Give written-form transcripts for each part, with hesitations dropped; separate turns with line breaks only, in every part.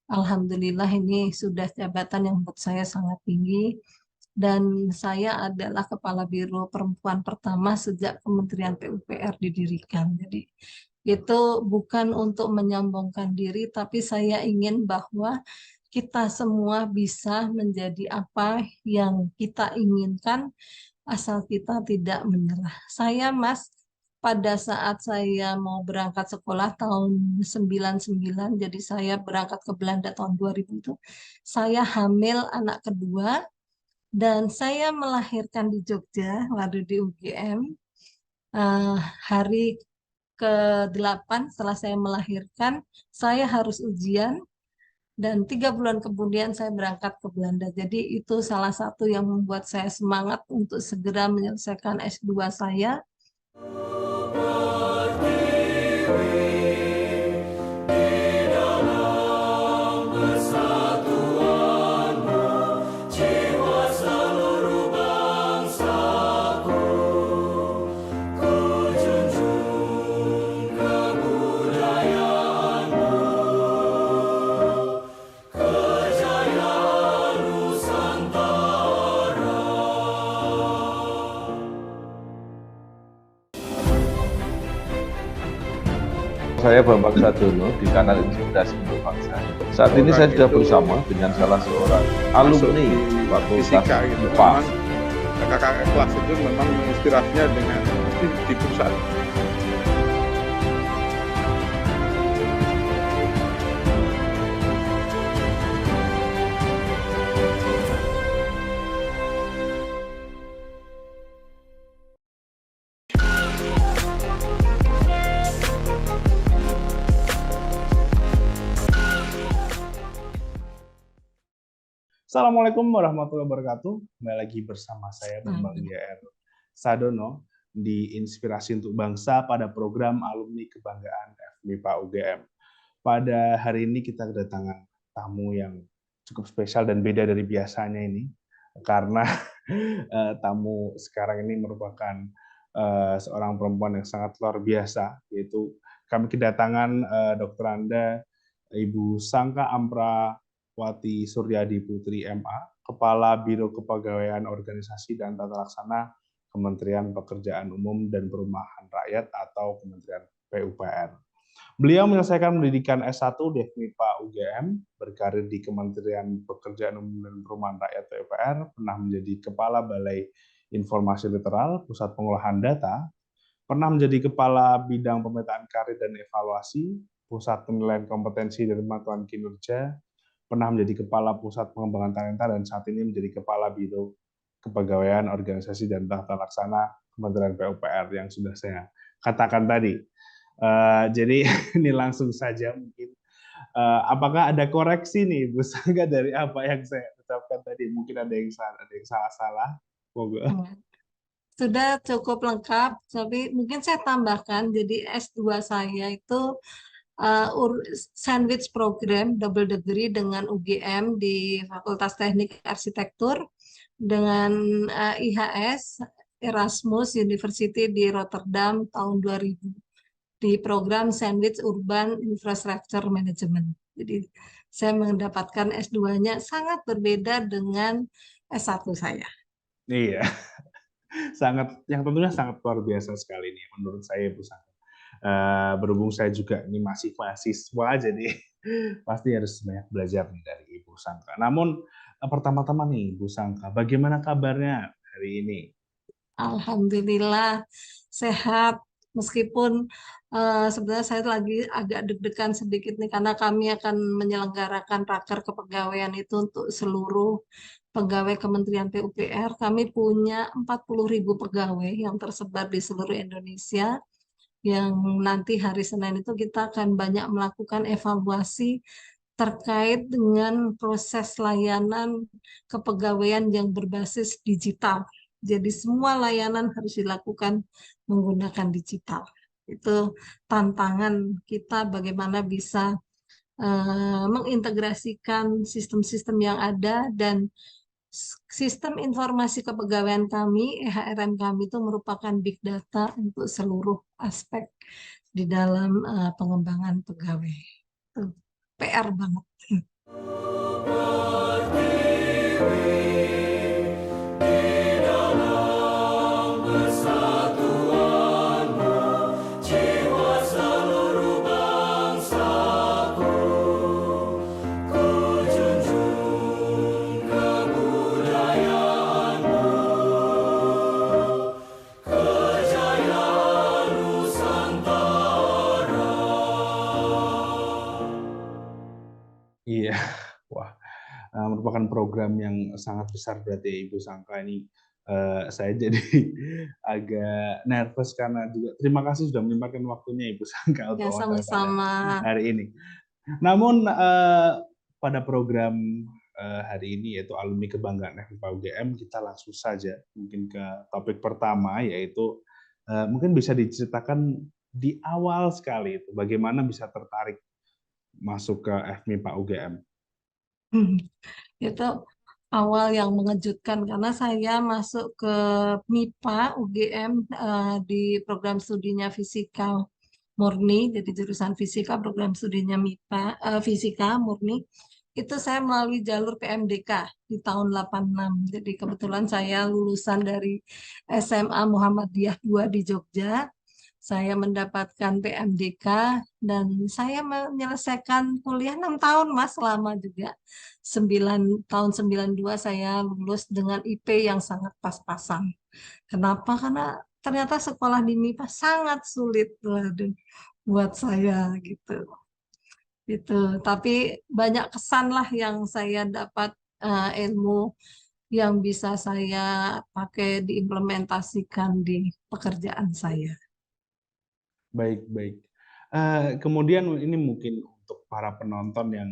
Alhamdulillah ini sudah jabatan yang menurut saya sangat tinggi dan saya adalah Kepala Biro Perempuan pertama sejak Kementerian PUPR didirikan. Jadi itu bukan untuk menyombongkan diri, tapi saya ingin bahwa kita semua bisa menjadi apa yang kita inginkan asal kita tidak menyerah. Saya, Mas, pada saat saya mau berangkat sekolah tahun 99, jadi saya berangkat ke Belanda tahun 2000 itu, saya hamil anak kedua dan saya melahirkan di Jogja, lalu di UGM. Eh, Hari ke-8 setelah saya melahirkan, saya harus ujian dan 3 bulan kemudian saya berangkat ke Belanda. Jadi itu salah satu yang membuat saya semangat untuk segera menyelesaikan S2 saya.
Saya Bambang Sadono di kanal Inspirasi untuk Bangsa. Saat ini saya sudah bersama dengan salah seorang alumni Fakultas IPA.
Kakak-kakak kelas itu memang inspirasinya dengan di pusat.
Assalamualaikum warahmatullahi wabarakatuh. Kembali lagi bersama saya Bambang Sadono di Inspirasi untuk Bangsa pada program Alumni Kebanggaan FMIPA UGM. Pada hari ini kita kedatangan tamu yang cukup spesial dan beda dari biasanya ini, karena tamu sekarang ini merupakan seorang perempuan yang sangat luar biasa, yaitu kami kedatangan Dr. Anda Ibu Sangka Ampra Wati Suryadi Putri MA, Kepala Biro Kepegawaian Organisasi dan Tata Laksana Kementerian Pekerjaan Umum dan Perumahan Rakyat atau Kementerian PUPR. Beliau menyelesaikan pendidikan S1 di FMIPA UGM, berkarir di Kementerian Pekerjaan Umum dan Perumahan Rakyat PUPR, pernah menjadi Kepala Balai Informasi Literal, Pusat Pengolahan Data, pernah menjadi Kepala Bidang Pemetaan Karir dan Evaluasi, Pusat Penilaian Kompetensi dan Pemantauan Kinerja, pernah menjadi Kepala Pusat Pengembangan Talenta, dan saat ini menjadi Kepala Biro Kepegawaian Organisasi dan Tata Laksana Kementerian PUPR yang sudah saya katakan tadi. Jadi ini langsung saja mungkin. Apakah ada koreksi nih, Bu Sangga, dari apa yang saya ucapkan tadi? Mungkin ada yang salah-salah.
Sudah cukup lengkap, tapi mungkin saya tambahkan, jadi S2 saya itu sandwich program double degree dengan UGM di Fakultas Teknik Arsitektur, dengan IHS Erasmus University di Rotterdam tahun 2000 di program Sandwich Urban Infrastructure Management. Jadi saya mendapatkan S2-nya sangat berbeda dengan S1 saya.
Iya, yang tentunya sangat luar biasa sekali nih menurut saya, Bu Sangga. Berhubung saya juga ini masih mahasiswa, jadi pasti harus banyak belajar nih dari Ibu Sangka. Namun pertama-tama nih, Bu Sangka, bagaimana kabarnya hari ini?
Alhamdulillah sehat, meskipun sebenarnya saya lagi agak deg-degan sedikit nih karena kami akan menyelenggarakan raker kepegawaian itu untuk seluruh pegawai Kementerian PUPR. Kami punya 40.000 pegawai yang tersebar di seluruh Indonesia, yang nanti hari Senin itu kita akan banyak melakukan evaluasi terkait dengan proses layanan kepegawaian yang berbasis digital. Jadi semua layanan harus dilakukan menggunakan digital. Itu tantangan kita, bagaimana bisa mengintegrasikan sistem-sistem yang ada, dan sistem informasi kepegawaian kami, EHRM kami itu merupakan big data untuk seluruh aspek di dalam pengembangan pegawai. PR banget.
Iya, wah, merupakan program yang sangat besar berarti ya, Ibu Sangka ini. Saya jadi agak nervous karena juga terima kasih sudah menyempatkan waktunya Ibu Sangka
Ya,
untuk wawancara pada
sama-sama.
hari ini. Namun pada program hari ini yaitu alumni kebanggaan FMIPA UGM, kita langsung saja mungkin ke topik pertama, yaitu mungkin bisa diceritakan di awal sekali itu bagaimana bisa tertarik masuk ke FMIPA UGM.
Itu awal yang mengejutkan karena saya masuk ke MIPA UGM di program studinya fisika murni, jadi jurusan fisika, program studinya MIPA fisika murni. Itu saya melalui jalur PMDK di tahun 86. Jadi kebetulan saya lulusan dari SMA Muhammadiyah 2 di Jogja. Saya mendapatkan PMDK dan saya menyelesaikan kuliah 6 tahun, Mas, lama juga. 9 tahun 92 saya lulus dengan IP yang sangat pas-pasan. Kenapa? Karena ternyata sekolah di MIPA sangat sulit, waduh, buat saya gitu. Gitu. Tapi banyak kesan lah yang saya dapat, ilmu yang bisa saya pakai diimplementasikan di pekerjaan saya.
Baik, baik. Kemudian ini mungkin untuk para penonton yang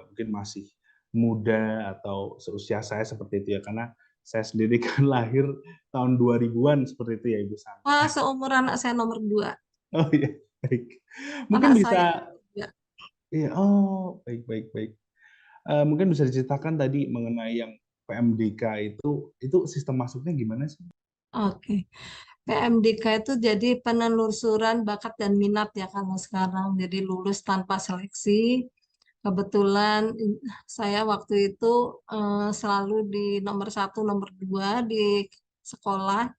mungkin masih muda atau seusia saya seperti itu ya, karena saya sendiri kan lahir tahun 2000-an seperti itu ya Ibu Sangka.
Wah, seumuran anak saya nomor 2.
Oh iya, baik. Mungkin
Anak
bisa,
saya ya.
iya, oh baik, baik, baik. Mungkin bisa diceritakan tadi mengenai yang PMDK itu sistem masuknya gimana sih?
Oke. PMDK itu jadi penelusuran bakat dan minat ya kalau sekarang. Jadi lulus tanpa seleksi. Kebetulan saya waktu itu selalu di nomor 1, nomor 2 di sekolah.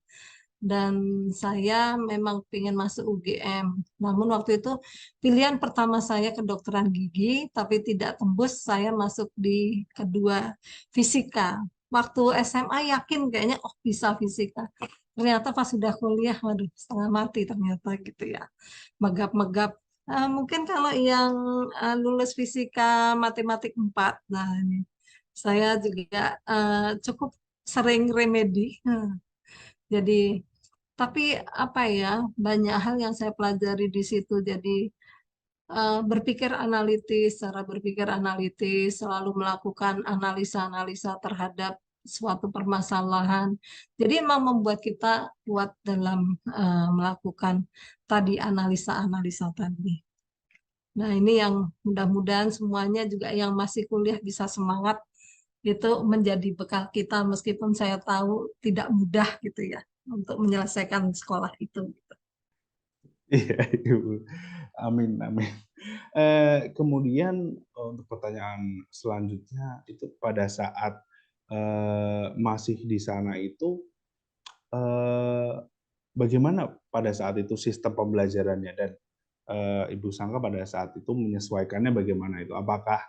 Dan saya memang ingin masuk UGM. Namun waktu itu pilihan pertama saya kedokteran gigi, tapi tidak tembus, saya masuk di kedua fisika. Waktu SMA yakin kayaknya bisa fisika. Ternyata pas sudah kuliah, waduh, setengah mati ternyata gitu ya. Megap-megap. Mungkin kalau yang lulus fisika matematik 4, nah ini saya juga cukup sering remedi. Jadi, tapi apa ya, banyak hal yang saya pelajari di situ. Jadi cara berpikir analitis, selalu melakukan analisa-analisa terhadap suatu permasalahan. Jadi memang membuat kita kuat dalam melakukan tadi analisa-analisa tadi. Nah, ini yang mudah-mudahan semuanya juga yang masih kuliah bisa semangat, itu menjadi bekal kita meskipun saya tahu tidak mudah gitu ya untuk menyelesaikan sekolah itu.
Iya, Ibu. Amin, amin. Kemudian untuk pertanyaan selanjutnya itu pada saat masih di sana itu bagaimana pada saat itu sistem pembelajarannya dan Ibu Sangka pada saat itu menyesuaikannya bagaimana itu? Apakah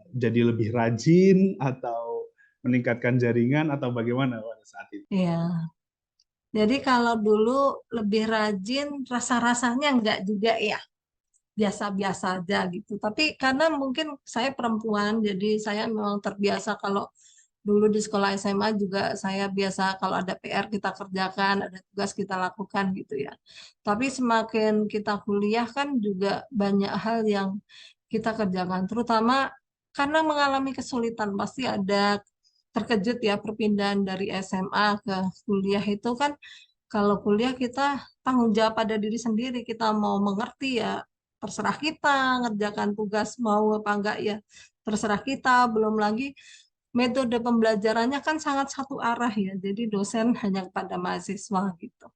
jadi lebih rajin atau meningkatkan jaringan atau bagaimana pada saat itu?
Ya, jadi kalau dulu lebih rajin, rasa-rasanya enggak juga ya, biasa-biasa aja gitu. Tapi karena mungkin saya perempuan, jadi saya memang terbiasa kalau dulu di sekolah SMA juga saya biasa kalau ada PR kita kerjakan, ada tugas kita lakukan gitu ya. Tapi semakin kita kuliah kan juga banyak hal yang kita kerjakan, terutama karena mengalami kesulitan, pasti ada terkejut ya perpindahan dari SMA ke kuliah itu kan. Kalau kuliah kita tanggung jawab pada diri sendiri, kita mau mengerti ya terserah kita, ngerjakan tugas mau apa enggak ya terserah kita, belum lagi metode pembelajarannya kan sangat satu arah ya, jadi dosen hanya kepada mahasiswa gitu.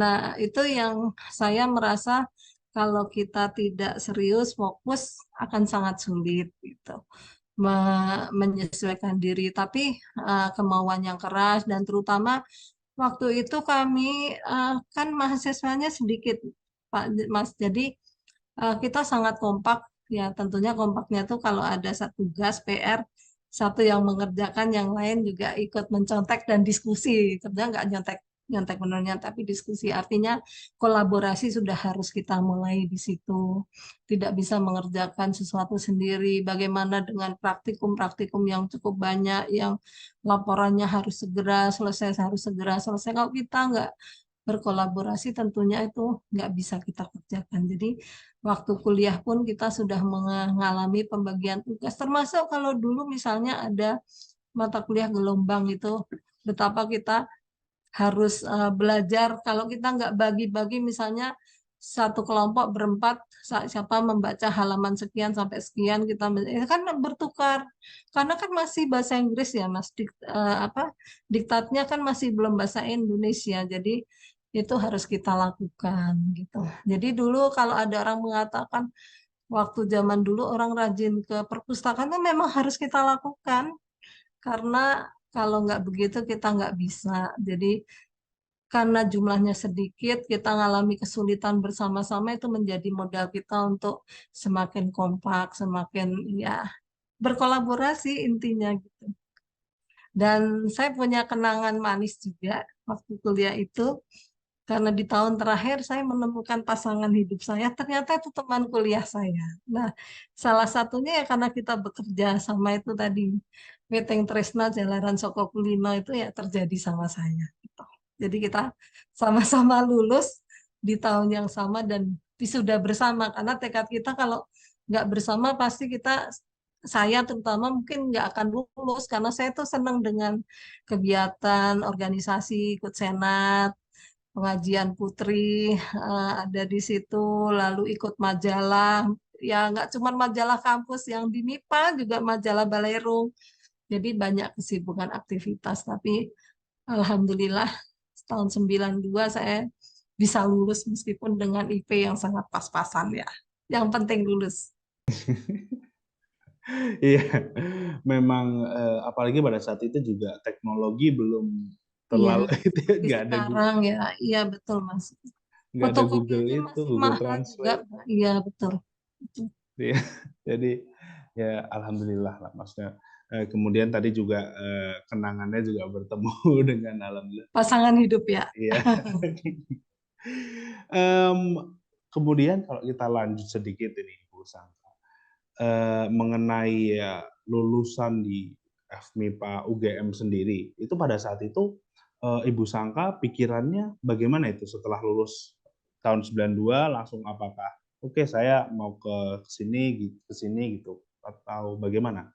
Nah, itu yang saya merasa kalau kita tidak serius, fokus akan sangat sulit gitu. Menyesuaikan diri, tapi kemauan yang keras dan terutama waktu itu kami kan mahasiswanya sedikit, Pak Mas. Jadi kita sangat kompak ya, tentunya kompaknya tuh kalau ada satu tugas PR, satu yang mengerjakan, yang lain juga ikut mencontek dan diskusi. Sebenarnya nggak nyontek nyontek benernya, tapi diskusi. Artinya kolaborasi sudah harus kita mulai di situ. Tidak bisa mengerjakan sesuatu sendiri. Bagaimana dengan praktikum-praktikum yang cukup banyak, yang laporannya harus segera selesai, harus segera selesai. Kalau kita nggak berkolaborasi tentunya itu nggak bisa kita kerjakan. Jadi waktu kuliah pun kita sudah mengalami pembagian tugas. Termasuk kalau dulu misalnya ada mata kuliah gelombang itu, betapa kita harus belajar. Kalau kita nggak bagi-bagi misalnya satu kelompok berempat, siapa membaca halaman sekian sampai sekian, kita kan bertukar. Karena kan masih bahasa Inggris ya Mas, diktatnya kan masih belum bahasa Indonesia. Jadi itu harus kita lakukan gitu. Jadi dulu kalau ada orang mengatakan waktu zaman dulu orang rajin ke perpustakaan itu memang harus kita lakukan, karena kalau nggak begitu kita nggak bisa. Jadi karena jumlahnya sedikit, kita ngalami kesulitan bersama-sama, itu menjadi modal kita untuk semakin kompak, semakin ya berkolaborasi intinya gitu. Dan saya punya kenangan manis juga waktu kuliah itu, karena di tahun terakhir saya menemukan pasangan hidup saya, ternyata itu teman kuliah saya. Nah, salah satunya ya karena kita bekerja sama itu tadi, Weteng Tresna Jalaran Soko Kulino itu ya terjadi sama saya. Gitu. Jadi kita sama-sama lulus di tahun yang sama dan wisuda bersama, karena tekad kita kalau nggak bersama pasti kita, saya terutama mungkin nggak akan lulus, karena saya tuh senang dengan kegiatan organisasi, ikut senat, pengajian putri ada di situ, lalu ikut majalah, ya nggak cuma majalah kampus yang di MIPA, juga majalah Balerung. Jadi banyak kesibukan aktivitas, tapi alhamdulillah tahun 92 saya bisa lulus meskipun dengan IP yang sangat pas-pasan ya. Yang penting lulus.
Iya, memang apalagi pada saat itu juga teknologi belum
Iya,
terlalu itu ya,
di sekarang ya, iya betul Mas.
nggak ada
Fotokopi
Google
aja
itu,
masih
Google
mahal juga,
Translate.
Pak. Iya betul.
Iya. Jadi ya alhamdulillah lah maksudnya. Kemudian tadi juga kenangannya juga bertemu dengan alhamdulillah.
Pasangan hidup ya.
Iya. Em, Kemudian kalau kita lanjut sedikit ini Bu Sangka, mengenai ya, lulusan di FMIPA UGM sendiri, itu pada saat itu Ibu Sangka pikirannya bagaimana itu setelah lulus tahun 92 langsung apakah oke saya mau ke sini gitu atau bagaimana?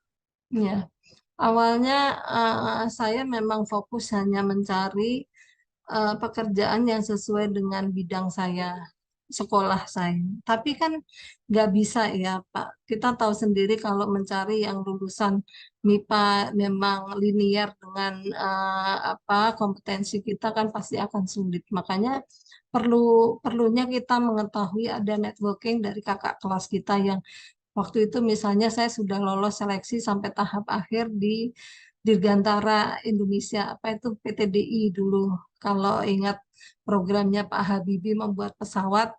Ya, awalnya saya memang fokus hanya mencari pekerjaan yang sesuai dengan bidang saya, sekolah saya. Tapi kan nggak bisa ya, Pak. Kita tahu sendiri kalau mencari yang lulusan MIPA memang linier dengan kompetensi kita kan pasti akan sulit. Makanya perlunya kita mengetahui ada networking dari kakak kelas kita yang waktu itu misalnya saya sudah lolos seleksi sampai tahap akhir di Dirgantara Indonesia, apa itu PTDI dulu. Kalau ingat programnya Pak Habibie membuat pesawat,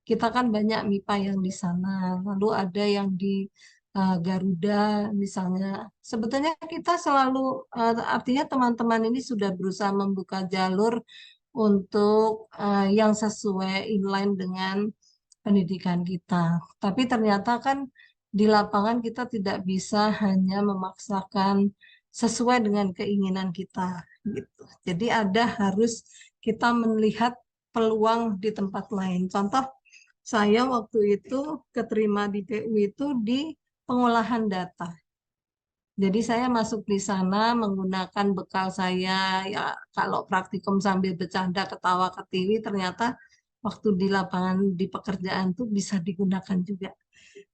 kita kan banyak MIPA yang di sana. Lalu ada yang di Garuda misalnya. Sebetulnya kita selalu, artinya teman-teman ini sudah berusaha membuka jalur untuk yang sesuai inline dengan pendidikan kita. Tapi ternyata kan di lapangan kita tidak bisa hanya memaksakan sesuai dengan keinginan kita gitu. Jadi ada harus kita melihat peluang di tempat lain. Contoh saya waktu itu keterima di PU itu di pengolahan data. Jadi saya masuk di sana menggunakan bekal saya, ya kalau praktikum sambil bercanda ketawa ketiwi, ternyata waktu di lapangan di pekerjaan tuh bisa digunakan juga.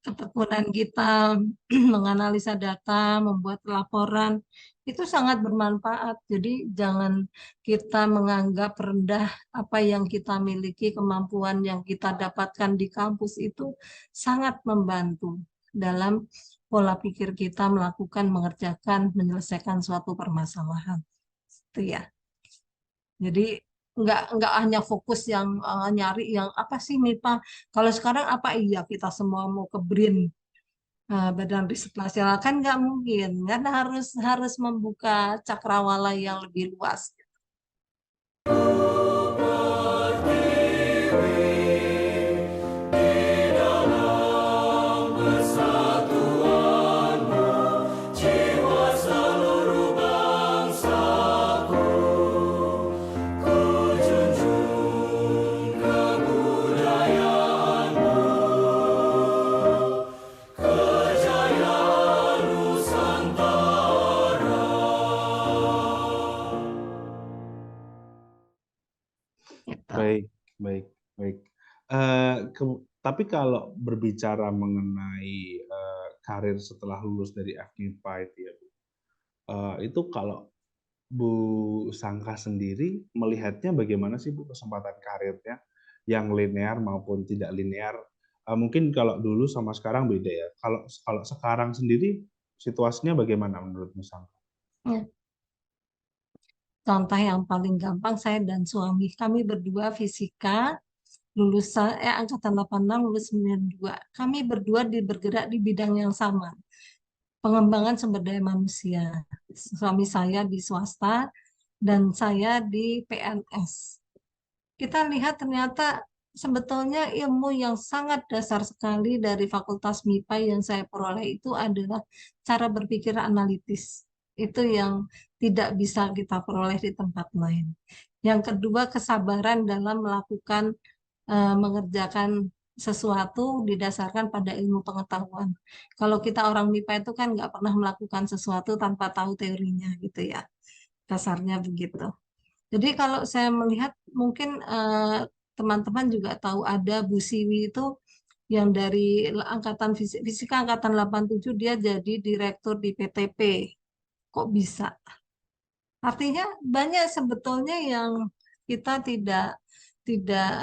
ketekunan kita menganalisa data, membuat laporan, itu sangat bermanfaat. Jadi jangan kita menganggap rendah apa yang kita miliki, kemampuan yang kita dapatkan di kampus itu sangat membantu dalam pola pikir kita melakukan, mengerjakan, menyelesaikan suatu permasalahan. Itu ya. Jadi nggak hanya fokus yang nyari yang apa sih MIPA. Kalau sekarang apa iya kita semua mau ke BRIN, Badan Riset Nasional, kan nggak mungkin, kan harus membuka cakrawala yang lebih luas.
Baik, baik, baik. Tapi kalau berbicara mengenai karir setelah lulus dari FMIPA itu ya, Bu, itu kalau Bu Sangka sendiri melihatnya bagaimana sih, Bu, kesempatan karirnya yang linear maupun tidak linear? Mungkin kalau dulu sama sekarang beda ya. Kalau sekarang sendiri situasinya bagaimana menurut Bu Sangka?
Ya. Contoh yang paling gampang, saya dan suami, kami berdua fisika, lulusan angkatan 86, lulus 92. Kami berdua bergerak di bidang yang sama, pengembangan sumber daya manusia. Suami saya di swasta dan saya di PNS. Kita lihat ternyata sebetulnya ilmu yang sangat dasar sekali dari Fakultas MIPA yang saya peroleh itu adalah cara berpikir analitis. Itu yang tidak bisa kita peroleh di tempat lain. Yang kedua, kesabaran dalam melakukan mengerjakan sesuatu didasarkan pada ilmu pengetahuan. Kalau kita orang MIPA itu kan nggak pernah melakukan sesuatu tanpa tahu teorinya gitu ya. Kasarnya begitu. Jadi kalau saya melihat mungkin teman-teman juga tahu ada Bu Siwi itu yang dari angkatan fisika angkatan 87 dia jadi direktur di PTP. Kok bisa? Artinya banyak sebetulnya yang kita tidak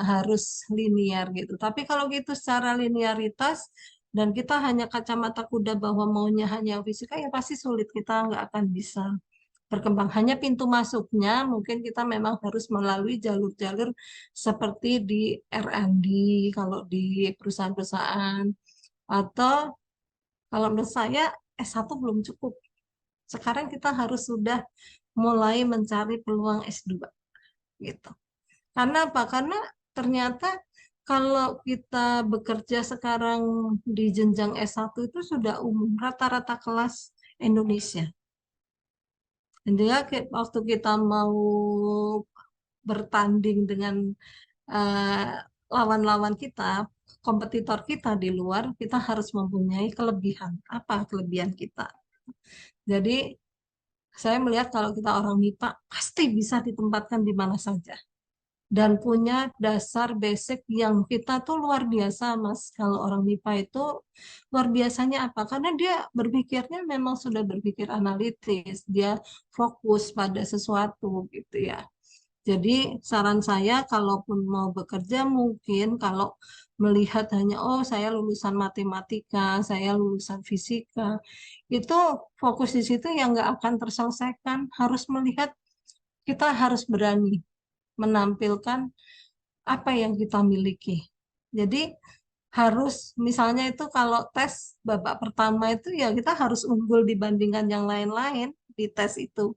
harus linear gitu. Tapi kalau gitu secara linearitas dan kita hanya kacamata kuda bahwa maunya hanya fisika, ya pasti sulit, kita nggak akan bisa berkembang. Hanya pintu masuknya mungkin kita memang harus melalui jalur-jalur seperti di R&D kalau di perusahaan-perusahaan, atau kalau menurut saya S1 belum cukup. Sekarang kita harus sudah mulai mencari peluang S2 gitu. Karena apa? Karena ternyata kalau kita bekerja sekarang di jenjang S1 itu sudah umum rata-rata kelas Indonesia. Dan juga waktu kita mau bertanding dengan lawan-lawan kita, kompetitor kita di luar, kita harus mempunyai kelebihan. Apa kelebihan kita? Jadi saya melihat kalau kita orang MIPA pasti bisa ditempatkan di mana saja. Dan punya dasar basic yang kita tuh luar biasa, Mas. Kalau orang MIPA itu luar biasanya apa? Karena dia berpikirnya memang sudah berpikir analitis, dia fokus pada sesuatu gitu ya. Jadi saran saya kalaupun mau bekerja mungkin kalau melihat hanya oh saya lulusan matematika, saya lulusan fisika, itu fokus di situ yang nggak akan terselesaikan. Harus melihat kita harus berani menampilkan apa yang kita miliki. Jadi harus misalnya itu kalau tes babak pertama itu ya kita harus unggul dibandingkan yang lain-lain di tes itu.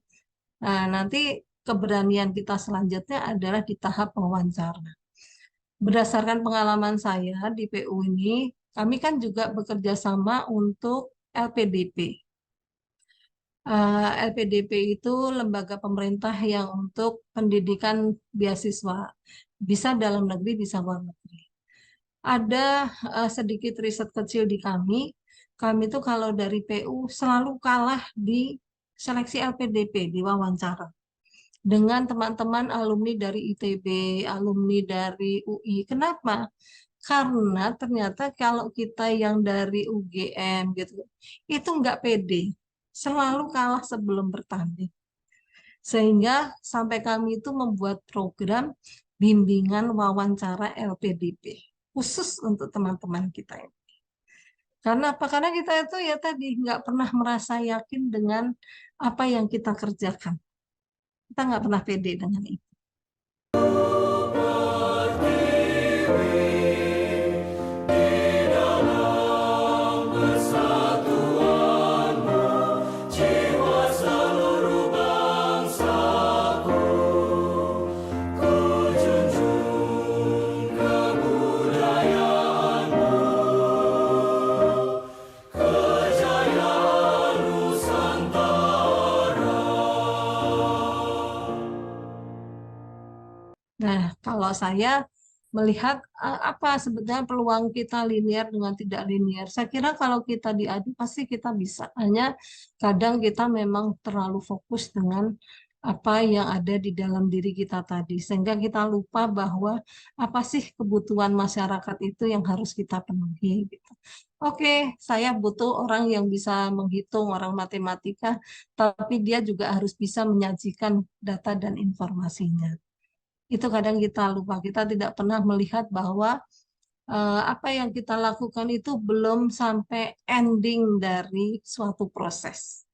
Nah, nanti keberanian kita selanjutnya adalah di tahap wawancara. Berdasarkan pengalaman saya di PU ini, kami kan juga bekerja sama untuk LPDP. LPDP itu lembaga pemerintah yang untuk pendidikan beasiswa, bisa dalam negeri, bisa luar negeri. Ada sedikit riset kecil di kami itu kalau dari PU selalu kalah di seleksi LPDP, di wawancara. Dengan teman-teman alumni dari ITB, alumni dari UI. Kenapa? Karena ternyata kalau kita yang dari UGM gitu, itu nggak pede, selalu kalah sebelum bertanding. Sehingga sampai kami itu membuat program bimbingan wawancara LPDP khusus untuk teman-teman kita ini. Karena apa? Karena kita itu ya tadi nggak pernah merasa yakin dengan apa yang kita kerjakan. Kita nggak pernah pede dengan itu. Nah, kalau saya melihat apa sebetulnya peluang kita linear dengan tidak linear. Saya kira kalau kita diadu pasti kita bisa. Hanya kadang kita memang terlalu fokus dengan apa yang ada di dalam diri kita tadi. Sehingga kita lupa bahwa apa sih kebutuhan masyarakat itu yang harus kita penuhi. Gitu. Oke, saya butuh orang yang bisa menghitung, orang matematika, tapi dia juga harus bisa menyajikan data dan informasinya. Itu kadang kita lupa, kita tidak pernah melihat bahwa apa yang kita lakukan itu belum sampai ending dari suatu proses.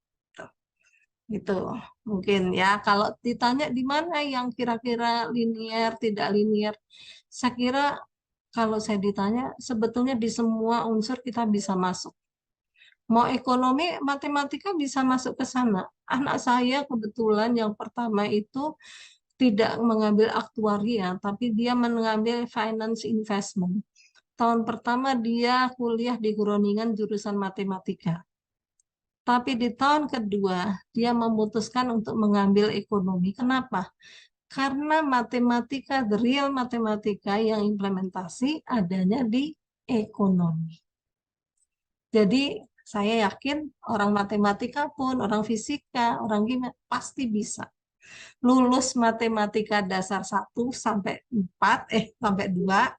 Gitu mungkin ya. Kalau ditanya di mana yang kira-kira linear, tidak linear, saya kira kalau saya ditanya sebetulnya di semua unsur kita bisa masuk. Mau ekonomi, matematika bisa masuk ke sana. Anak saya kebetulan yang pertama itu tidak mengambil aktuaria, tapi dia mengambil finance investment. Tahun pertama dia kuliah di Groningen jurusan matematika. Tapi di tahun kedua dia memutuskan untuk mengambil ekonomi. Kenapa? Karena matematika, the real matematika yang implementasi adanya di ekonomi. Jadi saya yakin orang matematika pun, orang fisika, orang kimia pasti bisa lulus matematika dasar 1 sampai 4, sampai 2.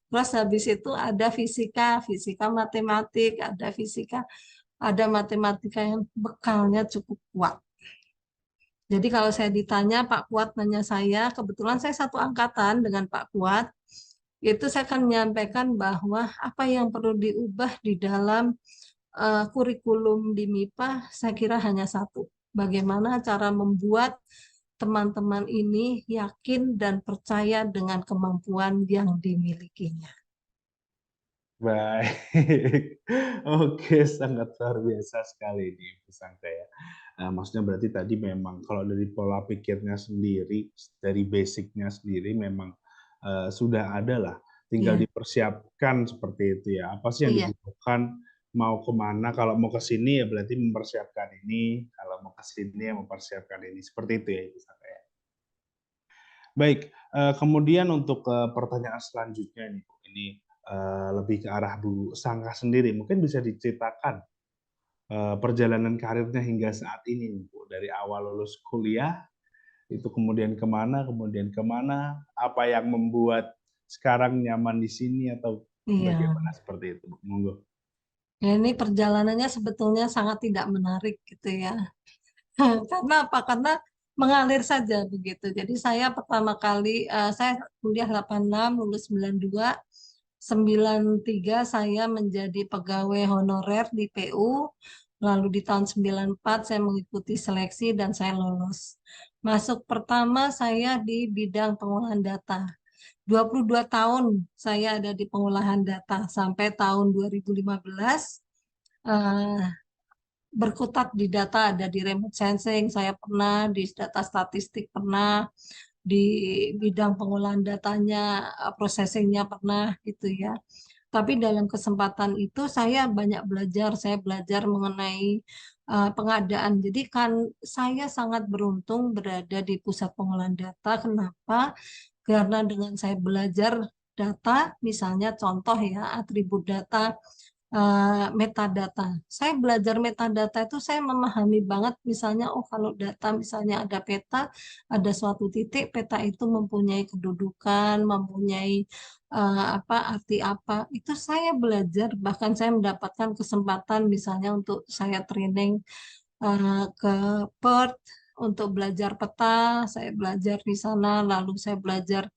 Terus habis itu ada fisika, fisika matematik, ada fisika, ada matematika yang bekalnya cukup kuat. Jadi kalau saya ditanya, Pak Kuat nanya saya, kebetulan saya satu angkatan dengan Pak Kuat, itu saya akan menyampaikan bahwa apa yang perlu diubah di dalam kurikulum di MIPA, saya kira hanya satu. Bagaimana cara membuat teman-teman ini yakin dan percaya dengan kemampuan yang dimilikinya.
Baik, oke, sangat luar biasa sekali ini Bu Sangga ya. Maksudnya berarti tadi memang kalau dari pola pikirnya sendiri, dari basicnya sendiri memang sudah ada lah, tinggal
Iya,
dipersiapkan seperti itu ya. Apa sih yang
iya.
dibutuhkan, mau kemana, kalau mau ke sini ya berarti mempersiapkan ini, kalau mau ke sini ya mempersiapkan ini, seperti itu ya Bu Sangga ya. Baik, kemudian untuk pertanyaan selanjutnya nih Bu, ini lebih ke arah Bu Sangga sendiri, mungkin bisa diceritakan perjalanan karirnya hingga saat ini nih Bu, dari awal lulus kuliah, itu kemudian kemana, apa yang membuat sekarang nyaman di sini atau
Iya.
bagaimana seperti itu Bu? Monggo.
Ya, ini perjalanannya sebetulnya sangat tidak menarik gitu ya. Karena apa? Karena mengalir saja begitu. Jadi saya pertama kali saya kuliah 86, lulus 92, 93 saya menjadi pegawai honorer di PU. Lalu di tahun 94 saya mengikuti seleksi dan saya lolos. Masuk pertama saya di bidang pengolahan data. 22 tahun saya ada di pengolahan data sampai tahun 2015 eh, berkutat di data, ada di remote sensing, saya pernah di data statistik, pernah di bidang pengolahan datanya, processingnya pernah gitu ya. Tapi dalam kesempatan itu saya banyak belajar, saya belajar mengenai pengadaan. Jadi kan saya sangat beruntung berada di pusat pengolahan data. Kenapa? Karena dengan saya belajar data, misalnya contoh ya, atribut data metadata. Saya belajar metadata itu saya memahami banget misalnya kalau data misalnya ada peta, ada suatu titik peta itu mempunyai kedudukan, mempunyai arti apa. Itu saya belajar, bahkan saya mendapatkan kesempatan misalnya untuk saya training ke Perth untuk belajar peta, saya belajar di sana, lalu saya belajar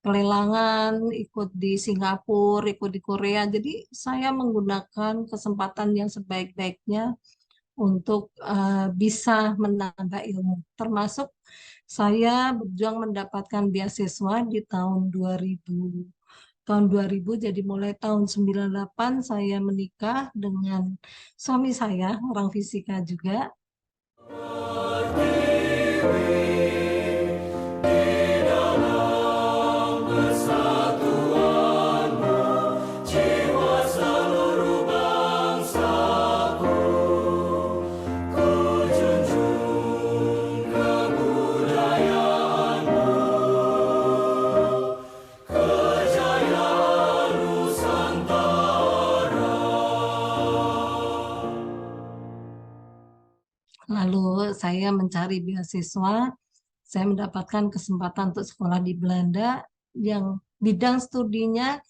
pelelangan, ikut di Singapura, ikut di Korea. Jadi saya menggunakan kesempatan yang sebaik-baiknya untuk bisa menambah ilmu. Termasuk saya berjuang mendapatkan beasiswa di tahun 2000. Tahun 2000, jadi mulai tahun 98 saya menikah dengan suami saya, orang fisika juga. Lalu saya mencari beasiswa, saya mendapatkan kesempatan untuk sekolah di Belanda yang bidang studinya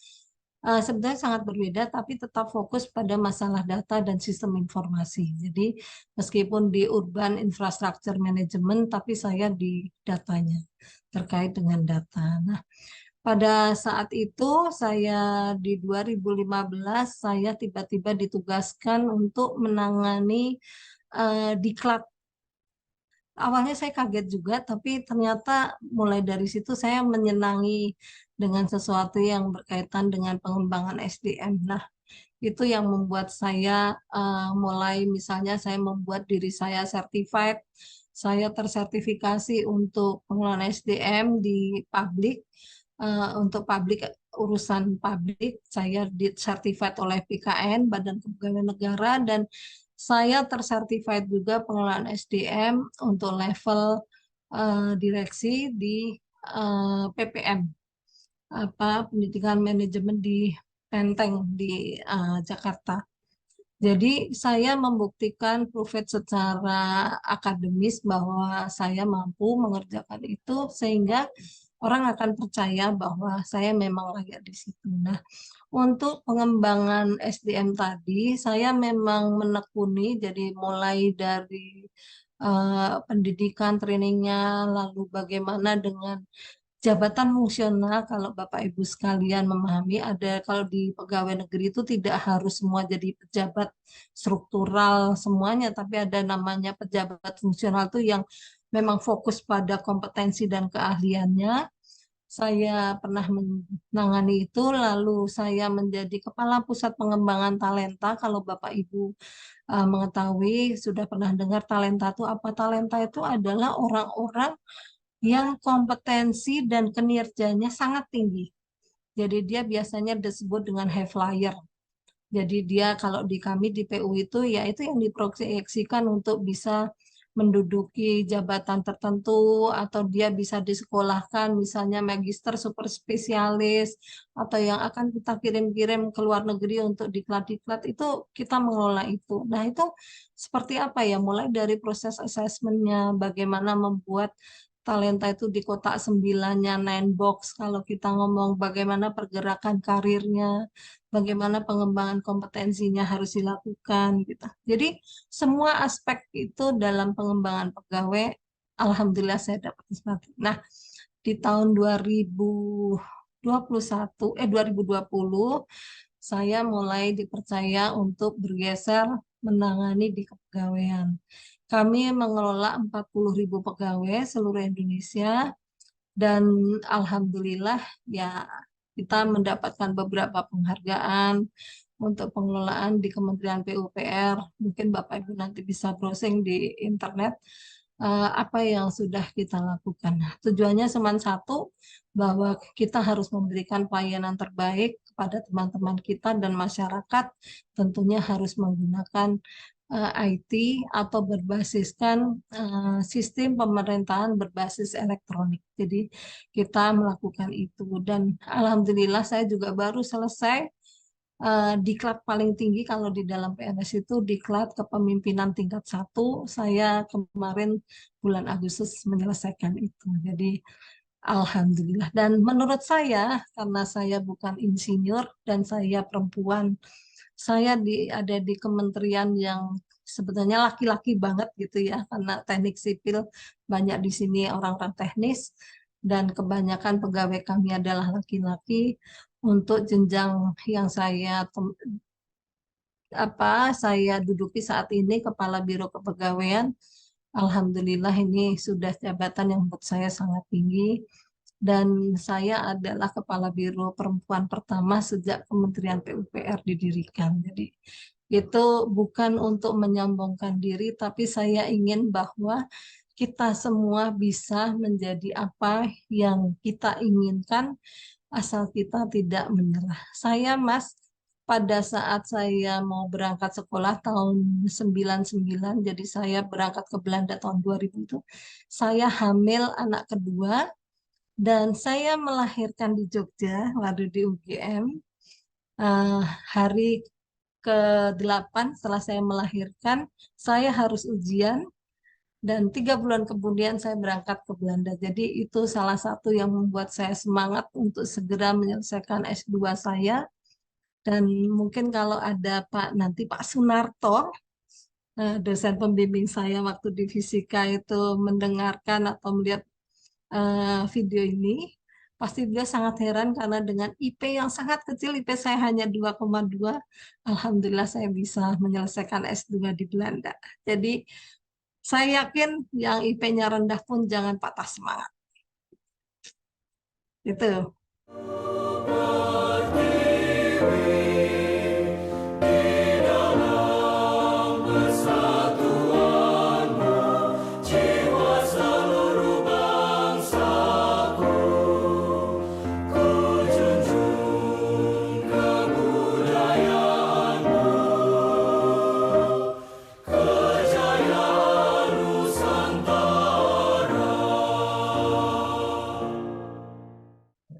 sebenarnya sangat berbeda, tapi tetap fokus pada masalah data dan sistem informasi. Jadi meskipun di urban infrastructure management, tapi saya di datanya, terkait dengan data. Nah, pada saat itu saya di 2015 saya tiba-tiba ditugaskan untuk menangani diklat. Awalnya saya kaget juga, tapi ternyata mulai dari situ saya menyenangi dengan sesuatu yang berkaitan dengan pengembangan SDM. Nah, itu yang membuat saya mulai misalnya saya membuat diri saya certified, saya tersertifikasi untuk pengelolaan SDM di publik, untuk publik urusan publik, saya di certified oleh PKN, Badan Kepegawaian Negara, dan saya tersertified juga pengelolaan SDM untuk level direksi di PPM, pendidikan manajemen di Penteng di Jakarta. Jadi saya membuktikan proof secara akademis bahwa saya mampu mengerjakan itu sehingga orang akan percaya bahwa saya memang layak di situ. Nah, untuk pengembangan SDM tadi saya memang menekuni, jadi mulai dari pendidikan, trainingnya, lalu bagaimana dengan jabatan fungsional. Kalau Bapak Ibu sekalian memahami, ada kalau di pegawai negeri itu tidak harus semua jadi pejabat struktural semuanya, tapi ada namanya pejabat fungsional itu yang memang fokus pada kompetensi dan keahliannya. Saya pernah menangani itu, lalu saya menjadi Kepala Pusat Pengembangan Talenta. Kalau Bapak Ibu mengetahui, sudah pernah dengar talenta itu apa? Talenta itu adalah orang-orang yang kompetensi dan kinerjanya sangat tinggi. Jadi dia biasanya disebut dengan high flyer. Jadi dia kalau di kami di PU itu ya itu yang diproyeksikan untuk bisa menduduki jabatan tertentu, atau dia bisa disekolahkan misalnya magister super spesialis, atau yang akan kita kirim-kirim ke luar negeri untuk diklat-diklat, itu kita mengelola itu. Nah, itu seperti apa ya, mulai dari proses asesmennya, bagaimana membuat talenta itu di kotak 9-nya 9 box, kalau kita ngomong bagaimana pergerakan karirnya, bagaimana pengembangan kompetensinya harus dilakukan gitu. Jadi semua aspek itu dalam pengembangan pegawai, alhamdulillah saya dapat kesempatan. Nah, di tahun 2020 saya mulai dipercaya untuk bergeser menangani di kepegawaian. Kami mengelola 40.000 pegawai seluruh Indonesia, dan alhamdulillah ya kita mendapatkan beberapa penghargaan untuk pengelolaan di Kementerian PUPR. Mungkin Bapak Ibu nanti bisa browsing di internet apa yang sudah kita lakukan. Nah, tujuannya cuma satu, bahwa kita harus memberikan pelayanan terbaik kepada teman-teman kita dan masyarakat, tentunya harus menggunakan IT atau berbasiskan sistem pemerintahan berbasis elektronik. Jadi kita melakukan itu, dan alhamdulillah saya juga baru selesai diklat paling tinggi kalau di dalam PNS itu diklat kepemimpinan tingkat 1. Saya kemarin bulan Agustus menyelesaikan itu. Jadi alhamdulillah. Dan menurut saya, karena saya bukan insinyur dan saya perempuan, saya ada di kementerian yang sebetulnya laki-laki banget gitu ya, karena teknik sipil banyak di sini orang-orang teknis dan kebanyakan pegawai kami adalah laki-laki. Untuk jenjang yang saya duduki saat ini, Kepala Biro Kepegawaian, alhamdulillah ini sudah jabatan yang menurut saya sangat tinggi. Dan saya adalah Kepala Biro Perempuan pertama sejak Kementerian PUPR didirikan. Jadi itu bukan untuk menyombongkan diri, tapi saya ingin bahwa kita semua bisa menjadi apa yang kita inginkan, asal kita tidak menyerah. Saya, Mas, pada saat saya mau berangkat sekolah tahun 99, jadi saya berangkat ke Belanda tahun 2000 itu, saya hamil anak kedua, dan saya melahirkan di Jogja, waktu di UGM. Hari ke-8 setelah saya melahirkan, saya harus ujian, dan 3 bulan kemudian saya berangkat ke Belanda. Jadi itu salah satu yang membuat saya semangat untuk segera menyelesaikan S2 saya. Dan mungkin kalau ada Pak Sunarto, dosen pembimbing saya waktu di fisika itu mendengarkan atau melihat video ini, pasti dia sangat heran karena dengan IP yang sangat kecil, IP saya hanya 2,2, alhamdulillah saya bisa menyelesaikan S2 di Belanda. Jadi saya yakin yang IP-nya rendah pun jangan patah semangat. Itu.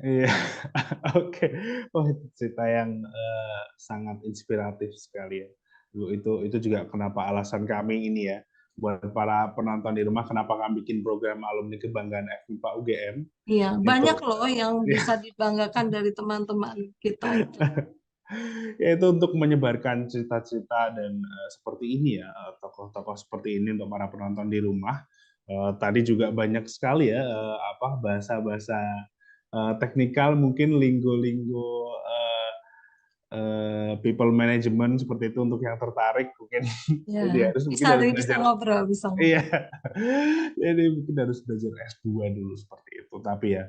Iya, oke. Oh, itu cerita yang sangat inspiratif sekali ya. Itu juga kenapa alasan kami ini ya, buat para penonton di rumah, kenapa kami bikin program alumni kebanggaan FMIPA UGM.
Iya, banyak
Itu
loh yang bisa dibanggakan dari teman-teman kita itu.
yaitu untuk menyebarkan cerita-cerita dan seperti ini ya, tokoh-tokoh seperti ini untuk para penonton di rumah. Tadi juga banyak sekali ya bahasa-bahasa teknikal, mungkin linggo-linggo people management seperti itu untuk yang tertarik mungkin.
Ya,
Jadi mungkin harus
bisa
belajar.
ngobrol, bisa ngobrol.
Iya. Jadi mungkin harus belajar S2 dulu seperti itu. Tapi ya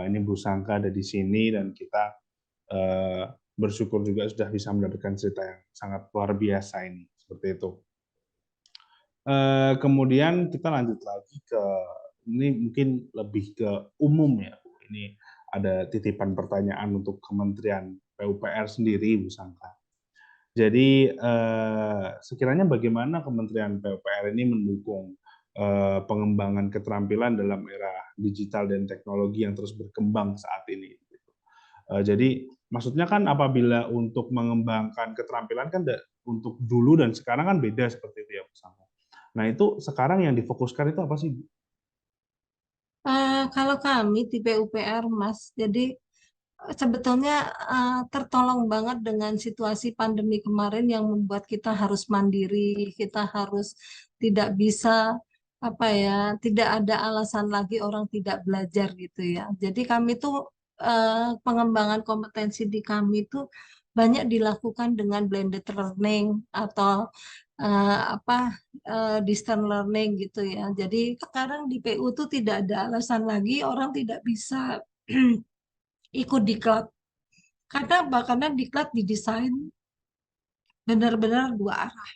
ini Bu Sangka ada di sini dan kita bersyukur juga sudah bisa mendapatkan cerita yang sangat luar biasa ini seperti itu. Kemudian kita lanjut lagi ke ini mungkin lebih ke umum ya Bu. Ini ada titipan pertanyaan untuk Kementerian PUPR sendiri Bu Sangka. Jadi sekiranya bagaimana Kementerian PUPR ini mendukung pengembangan keterampilan dalam era digital dan teknologi yang terus berkembang saat ini. Jadi maksudnya kan apabila untuk mengembangkan keterampilan kan untuk dulu dan sekarang kan beda seperti itu ya Bu Sangka. Nah itu sekarang yang difokuskan itu apa sih Bu?
Kalau kami di PUPR, Mas, jadi sebetulnya tertolong banget dengan situasi pandemi kemarin yang membuat kita harus mandiri, kita harus tidak bisa tidak ada alasan lagi orang tidak belajar gitu ya. Jadi kami tuh pengembangan kompetensi di kami tuh banyak dilakukan dengan blended learning atau distance learning gitu ya. Jadi sekarang di PU tuh tidak ada alasan lagi orang tidak bisa ikut diklat. Karena diklat didesain benar-benar 2 arah.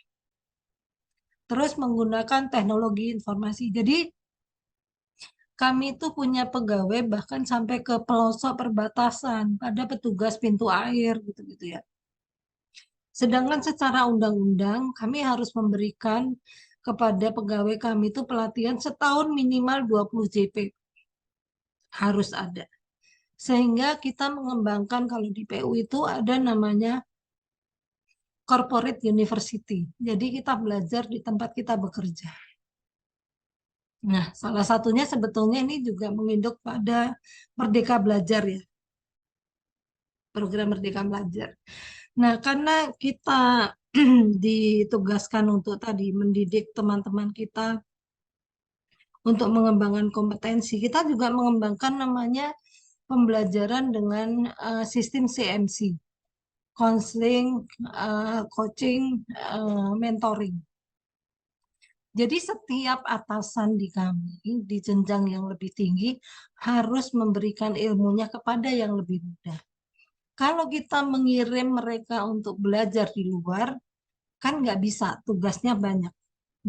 Terus menggunakan teknologi informasi. Jadi kami itu punya pegawai bahkan sampai ke pelosok perbatasan, ada petugas pintu air gitu-gitu ya. Sedangkan secara undang-undang kami harus memberikan kepada pegawai kami itu pelatihan setahun minimal 20 JP. Harus ada. Sehingga kita mengembangkan kalau di PU itu ada namanya corporate university. Jadi kita belajar di tempat kita bekerja. Nah, salah satunya sebetulnya ini juga menginduk pada Merdeka Belajar ya, program Merdeka Belajar. Nah, karena kita ditugaskan untuk tadi mendidik teman-teman kita untuk mengembangkan kompetensi, kita juga mengembangkan namanya pembelajaran dengan sistem CMC, counseling, coaching, mentoring. Jadi setiap atasan di kami di jenjang yang lebih tinggi harus memberikan ilmunya kepada yang lebih muda. Kalau kita mengirim mereka untuk belajar di luar, kan nggak bisa, tugasnya banyak.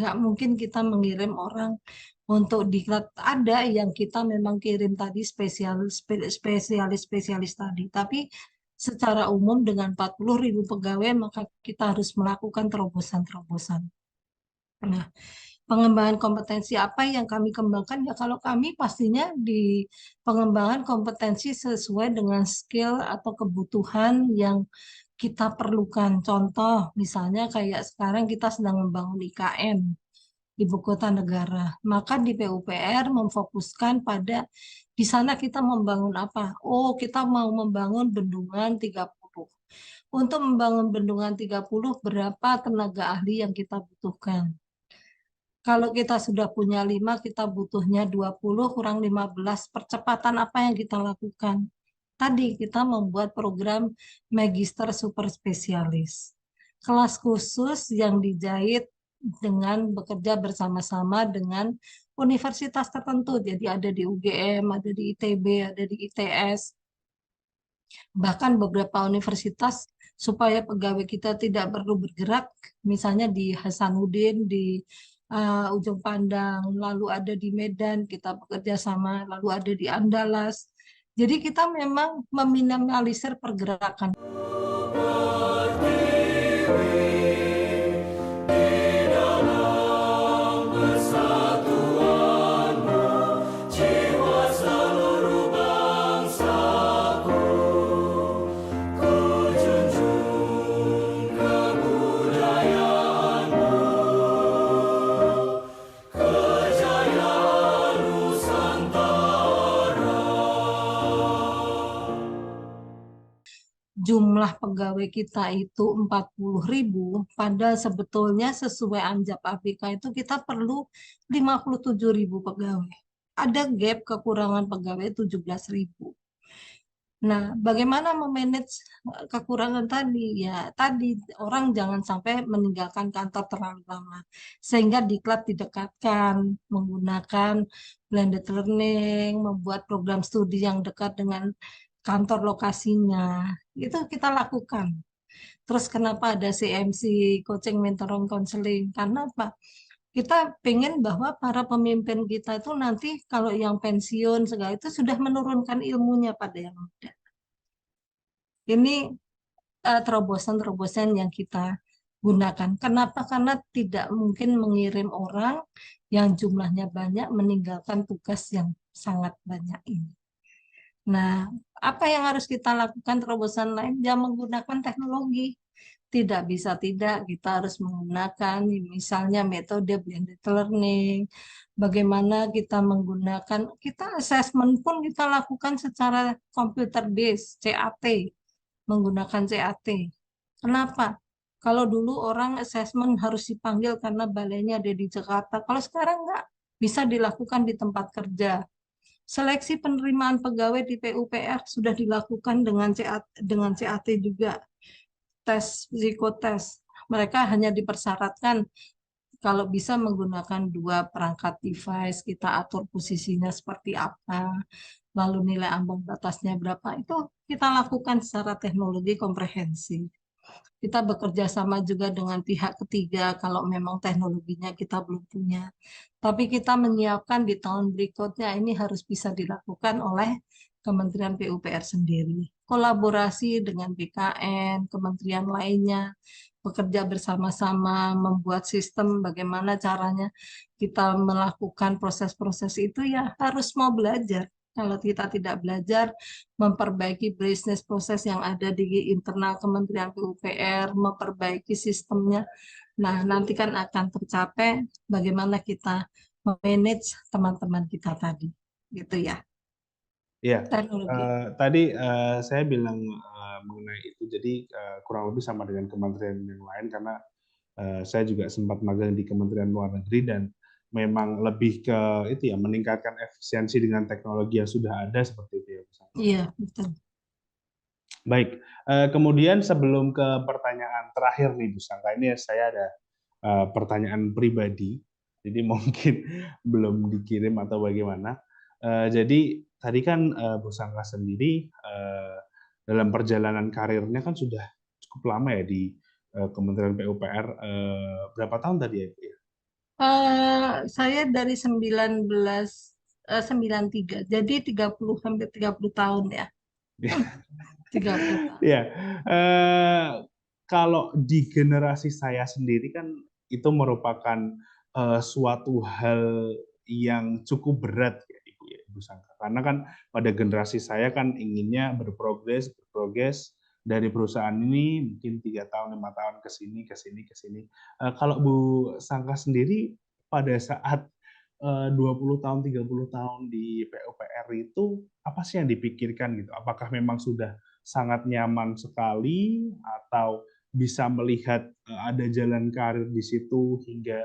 Nggak mungkin kita mengirim orang untuk diklat. Ada yang kita memang kirim tadi spesialis tadi, tapi secara umum dengan 40.000 pegawai maka kita harus melakukan terobosan-terobosan. Nah, pengembangan kompetensi apa yang kami kembangkan? Ya kalau kami pastinya di pengembangan kompetensi sesuai dengan skill atau kebutuhan yang kita perlukan. Contoh, misalnya kayak sekarang kita sedang membangun IKN, Ibu Kota Negara. Maka di PUPR memfokuskan pada di sana kita membangun apa? Oh, kita mau membangun bendungan 30. Untuk membangun bendungan 30, berapa tenaga ahli yang kita butuhkan? Kalau kita sudah punya 5, kita butuhnya 20 kurang 15. Percepatan apa yang kita lakukan? Tadi kita membuat program Magister Super Spesialis. Kelas khusus yang dijahit dengan bekerja bersama-sama dengan universitas tertentu. Jadi ada di UGM, ada di ITB, ada di ITS. Bahkan beberapa universitas supaya pegawai kita tidak perlu bergerak, misalnya di Hasanuddin, di Ujung Pandang, lalu ada di Medan, kita bekerja sama, lalu ada di Andalas. Jadi kita memang meminimalisir pergerakan. Jumlah pegawai kita itu 40.000, padahal sebetulnya sesuai Anjap ABK itu kita perlu 57.000 pegawai. Ada gap kekurangan pegawai 17.000. Nah, bagaimana memanage kekurangan tadi? Ya, tadi orang jangan sampai meninggalkan kantor terlalu lama. Sehingga diklat didekatkan menggunakan blended learning, membuat program studi yang dekat dengan kantor lokasinya. Itu kita lakukan. Terus kenapa ada CMC, coaching, mentoring, counseling? Karena apa? Kita pengen bahwa para pemimpin kita itu nanti kalau yang pensiun segala itu sudah menurunkan ilmunya pada yang muda. Ini terobosan-terobosan yang kita gunakan. Kenapa? Karena tidak mungkin mengirim orang yang jumlahnya banyak meninggalkan tugas yang sangat banyak ini. Nah, apa yang harus kita lakukan terobosan lain? Ya menggunakan teknologi. Tidak bisa tidak, kita harus menggunakan misalnya metode blended learning, bagaimana kita menggunakan, kita assessment pun kita lakukan secara computer based, CAT, menggunakan CAT. Kenapa? Kalau dulu orang assessment harus dipanggil karena balainya ada di Jakarta, kalau sekarang enggak, bisa dilakukan di tempat kerja. Seleksi penerimaan pegawai di PUPR sudah dilakukan dengan CAT juga. Tes psikotes. Mereka hanya dipersyaratkan kalau bisa menggunakan 2 perangkat device, kita atur posisinya seperti apa, lalu nilai ambang batasnya berapa, itu kita lakukan secara teknologi komprehensif. Kita bekerja sama juga dengan pihak ketiga kalau memang teknologinya kita belum punya. Tapi kita menyiapkan di tahun berikutnya ini harus bisa dilakukan oleh Kementerian PUPR sendiri. Kolaborasi dengan BKN, kementerian lainnya, bekerja bersama-sama, membuat sistem bagaimana caranya kita melakukan proses-proses itu ya harus mau belajar. Kalau kita tidak belajar memperbaiki bisnis proses yang ada di internal Kementerian PUPR, memperbaiki sistemnya, nah nanti kan akan tercapai bagaimana kita memanage teman-teman kita tadi, gitu ya.
Iya,
Teknologi.
tadi saya bilang mengenai itu, jadi kurang lebih sama dengan kementerian yang lain karena saya juga sempat magang di Kementerian Luar Negeri dan memang lebih ke itu ya, meningkatkan efisiensi dengan teknologi yang sudah ada seperti itu ya, Bu Sangka.
Iya, betul.
Baik, kemudian sebelum ke pertanyaan terakhir nih Bu Sangka, ini saya ada pertanyaan pribadi, jadi mungkin belum dikirim atau bagaimana. Jadi tadi kan Bu Sangka sendiri dalam perjalanan karirnya kan sudah cukup lama ya di Kementerian PUPR, berapa tahun tadi ya Bu ya?
Saya dari 1993, jadi 30 hampir 30 tahun ya. 30 tahun.
Ya, kalau di generasi saya sendiri kan itu merupakan suatu hal yang cukup berat ya Ibu Sangka. Karena kan pada generasi saya kan inginnya berprogres dari perusahaan ini mungkin 3 tahun, 5 tahun ke sini, ke sini, ke sini. Kalau Bu Sangka sendiri pada saat 20 tahun, 30 tahun di PUPR itu apa sih yang dipikirkan gitu? Apakah memang sudah sangat nyaman sekali atau bisa melihat ada jalan karir di situ hingga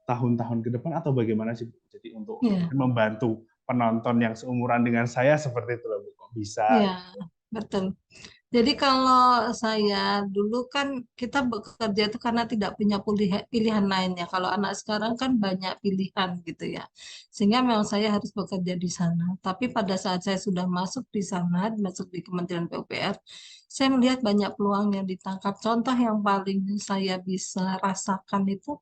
tahun-tahun ke depan atau bagaimana sih Bu? Jadi untuk
Iya,
membantu penonton yang seumuran dengan saya seperti itu loh Bu, kok bisa?
iya, betul. Jadi kalau saya dulu kan kita bekerja itu karena tidak punya pilihan lainnya. Kalau anak sekarang kan banyak pilihan gitu ya. Sehingga memang saya harus bekerja di sana. Tapi pada saat saya sudah masuk di sana, masuk di Kementerian PUPR, saya melihat banyak peluang yang ditangkap. Contoh yang paling saya bisa rasakan itu,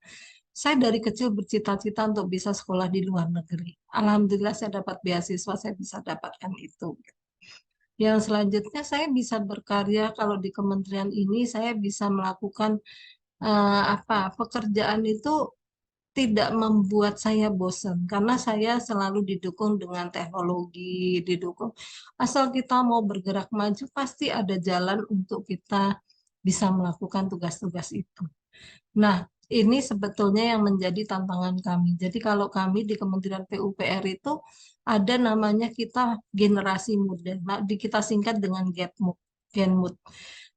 saya dari kecil bercita-cita untuk bisa sekolah di luar negeri. Alhamdulillah saya dapat beasiswa, saya bisa dapatkan itu. Yang selanjutnya saya bisa berkarya kalau di kementerian ini saya bisa melakukan pekerjaan itu tidak membuat saya bosan karena saya selalu didukung dengan teknologi, didukung. Asal kita mau bergerak maju pasti ada jalan untuk kita bisa melakukan tugas-tugas itu. Nah, ini sebetulnya yang menjadi tantangan kami. Jadi kalau kami di Kementerian PUPR itu ada namanya kita generasi muda. Nah, kita singkat dengan Genmut.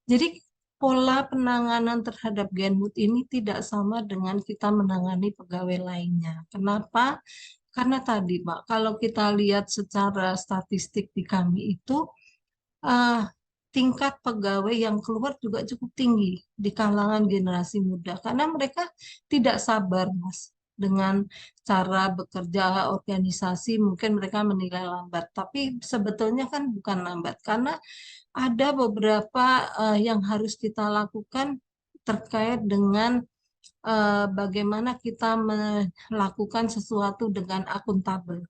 Jadi pola penanganan terhadap Genmut ini tidak sama dengan kita menangani pegawai lainnya. Kenapa? Karena tadi, Pak, kalau kita lihat secara statistik di kami itu eh, tingkat pegawai yang keluar juga cukup tinggi di kalangan generasi muda karena mereka tidak sabar, Mas, dengan cara bekerja organisasi. Mungkin mereka menilai lambat, tapi sebetulnya kan bukan lambat karena ada beberapa yang harus kita lakukan terkait dengan bagaimana kita melakukan sesuatu dengan akuntabel.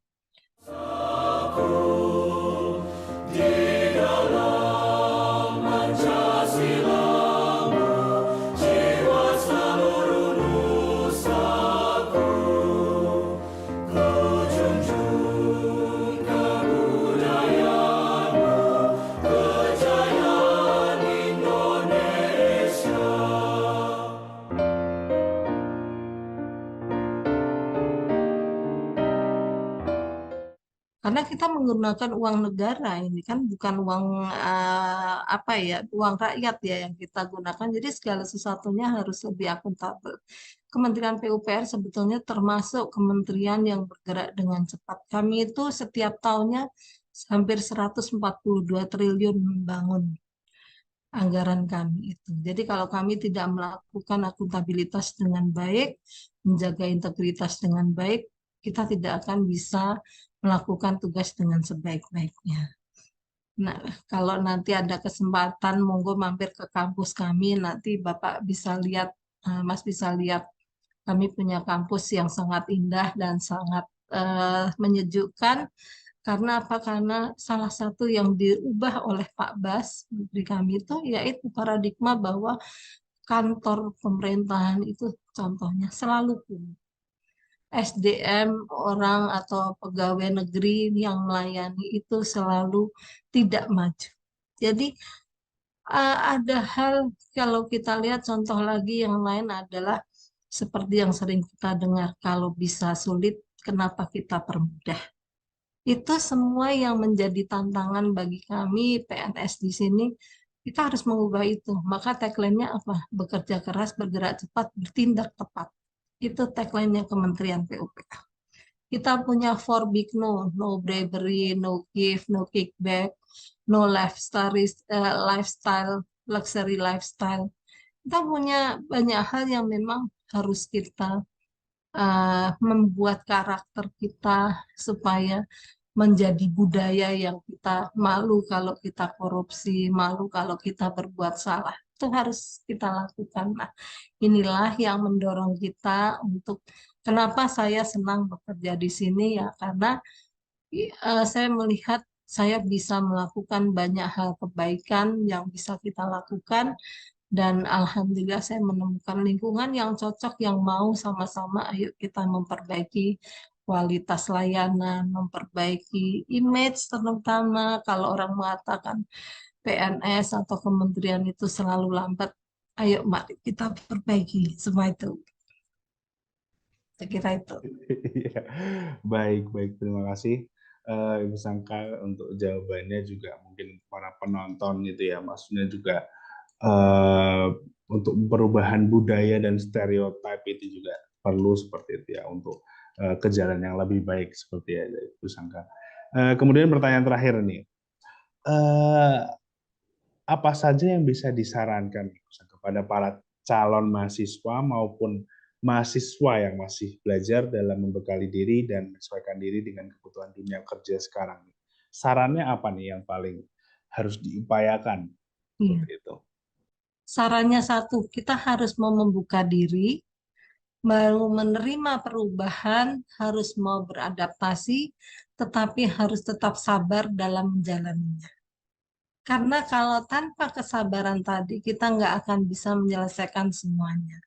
Karena kita menggunakan uang negara ini kan bukan uang uang rakyat ya yang kita gunakan. Jadi segala sesuatunya harus lebih akuntabel. Kementerian PUPR sebetulnya termasuk kementerian yang bergerak dengan cepat. Kami itu setiap tahunnya hampir 142 triliun membangun anggaran kami itu. Jadi kalau kami tidak melakukan akuntabilitas dengan baik, menjaga integritas dengan baik, kita tidak akan bisa melakukan tugas dengan sebaik-baiknya. Nah, kalau nanti ada kesempatan, monggo mampir ke kampus kami, nanti Bapak bisa lihat, Mas bisa lihat, kami punya kampus yang sangat indah dan sangat menyejukkan. Karena apa? Karena salah satu yang diubah oleh Pak Bas di kami itu yaitu paradigma bahwa kantor pemerintahan itu contohnya selalu penuh. SDM orang atau pegawai negeri yang melayani itu selalu tidak maju. Jadi ada hal kalau kita lihat contoh lagi yang lain adalah seperti yang sering kita dengar, kalau bisa sulit, kenapa kita permudah? Itu semua yang menjadi tantangan bagi kami PNS di sini. Kita harus mengubah itu. Maka tagline-nya apa? Bekerja keras, bergerak cepat, bertindak tepat. Itu tagline-nya Kementerian PUPR. Kita punya four big no, no bribery, no give, no kickback, no lifestyle, luxury lifestyle. Kita punya banyak hal yang memang harus kita membuat karakter kita supaya menjadi budaya yang kita malu kalau kita korupsi, malu kalau kita berbuat salah. Itu harus kita lakukan. Nah, inilah yang mendorong kita untuk kenapa saya senang bekerja di sini ya karena saya melihat saya bisa melakukan banyak hal kebaikan yang bisa kita lakukan dan alhamdulillah saya menemukan lingkungan yang cocok yang mau sama-sama ayo kita memperbaiki kualitas layanan, memperbaiki image terutama kalau orang mengatakan PNS atau kementerian itu selalu lambat. Ayo mari kita perbaiki semua itu. Saya kira itu.
Iya. Baik, baik. Terima kasih Ibu Sangka untuk jawabannya juga mungkin para penonton gitu ya. Maksudnya juga untuk perubahan budaya dan stereotip itu juga perlu seperti itu ya untuk ke jalan yang lebih baik seperti ya Ibu Sangka. Kemudian pertanyaan terakhir nih. Apa saja yang bisa disarankan kepada para calon mahasiswa maupun mahasiswa yang masih belajar dalam membekali diri dan menyesuaikan diri dengan kebutuhan dunia kerja sekarang? Sarannya apa nih yang paling harus diupayakan?
Iya.
Seperti itu.
Sarannya satu, kita harus mau membuka diri, mau menerima perubahan, harus mau beradaptasi, tetapi harus tetap sabar dalam menjalaninya. Karena kalau tanpa kesabaran tadi, kita nggak akan bisa menyelesaikan semuanya.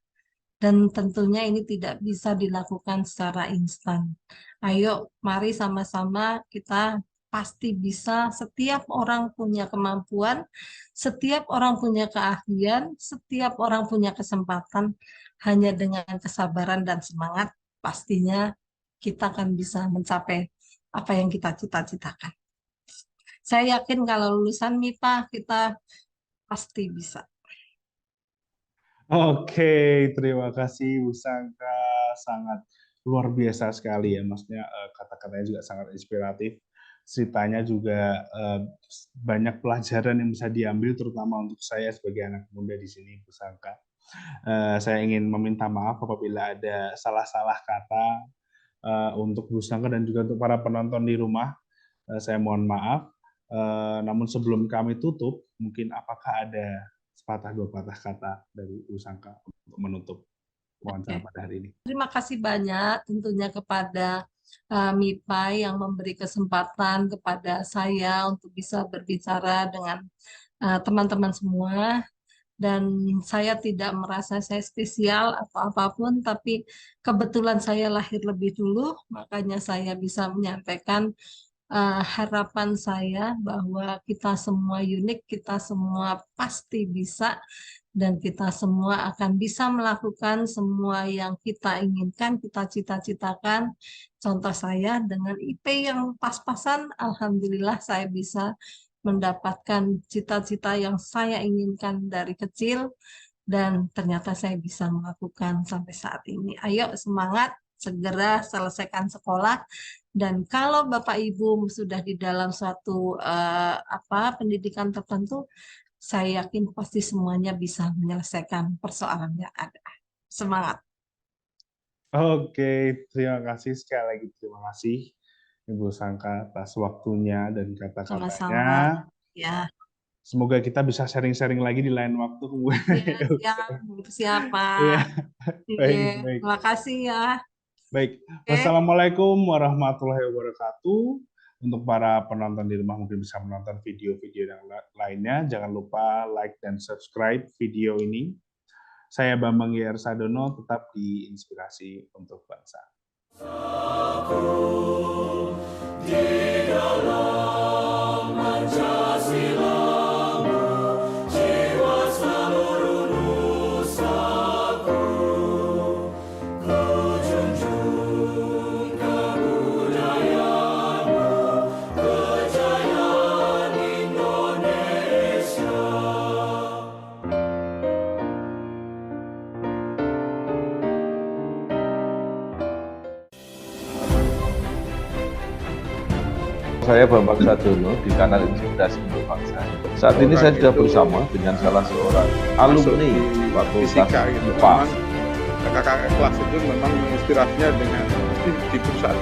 Dan tentunya ini tidak bisa dilakukan secara instan. Ayo, mari sama-sama kita pasti bisa. Setiap orang punya kemampuan, setiap orang punya keahlian, setiap orang punya kesempatan. Hanya dengan kesabaran dan semangat, pastinya kita akan bisa mencapai apa yang kita cita-citakan. Saya yakin kalau lulusan MIPA kita pasti bisa.
Oke, terima kasih Bu Sangka, sangat luar biasa sekali ya, maksudnya kata-katanya juga sangat inspiratif, ceritanya juga banyak pelajaran yang bisa diambil, terutama untuk saya sebagai anak muda di sini, Bu Sangka. Saya ingin meminta maaf apabila ada salah-salah kata untuk Bu Sangka dan juga untuk para penonton di rumah. Saya mohon maaf. Namun sebelum kami tutup, mungkin apakah ada sepatah dua patah kata dari Bu Sangka untuk menutup wawancara pada hari ini?
Terima kasih banyak tentunya kepada MIPA yang memberi kesempatan kepada saya untuk bisa berbicara dengan teman-teman semua. Dan saya tidak merasa saya spesial atau apapun, tapi kebetulan saya lahir lebih dulu, makanya saya bisa menyampaikan harapan saya bahwa kita semua unik, kita semua pasti bisa, dan kita semua akan bisa melakukan semua yang kita inginkan, kita cita-citakan. Contoh saya dengan IP yang pas-pasan, alhamdulillah saya bisa mendapatkan cita-cita yang saya inginkan dari kecil dan ternyata saya bisa melakukan sampai saat ini. Ayo semangat, segera selesaikan sekolah dan kalau Bapak Ibu sudah di dalam suatu pendidikan tertentu, saya yakin pasti semuanya bisa menyelesaikan persoalan yang ada. Semangat.
Oke, terima kasih sekali lagi. Terima kasih Ibu Sangka atas waktunya dan
Sama-sama.
kata-katanya.
Ya,
Semoga kita bisa sharing-sharing lagi di lain waktu.
ya, siapa?
Iya,
Iya,
baik, baik.
terima kasih ya.
Baik,
Oke.
wassalamualaikum warahmatullahi wabarakatuh. Untuk para penonton di rumah mungkin bisa menonton video-video yang lainnya. Jangan lupa like dan subscribe video ini. Saya Bambang YR Sadono, tetap di Inspirasi untuk Bangsa.
Saya Bambang Sadono di kanal Inspirasi untuk Bangsa. Saat ini saya sudah bersama dengan salah seorang alumni Fakultas
fisika gitu.
IPA.
Memang kakak kelas itu memang menginspirasinya dengan di pusat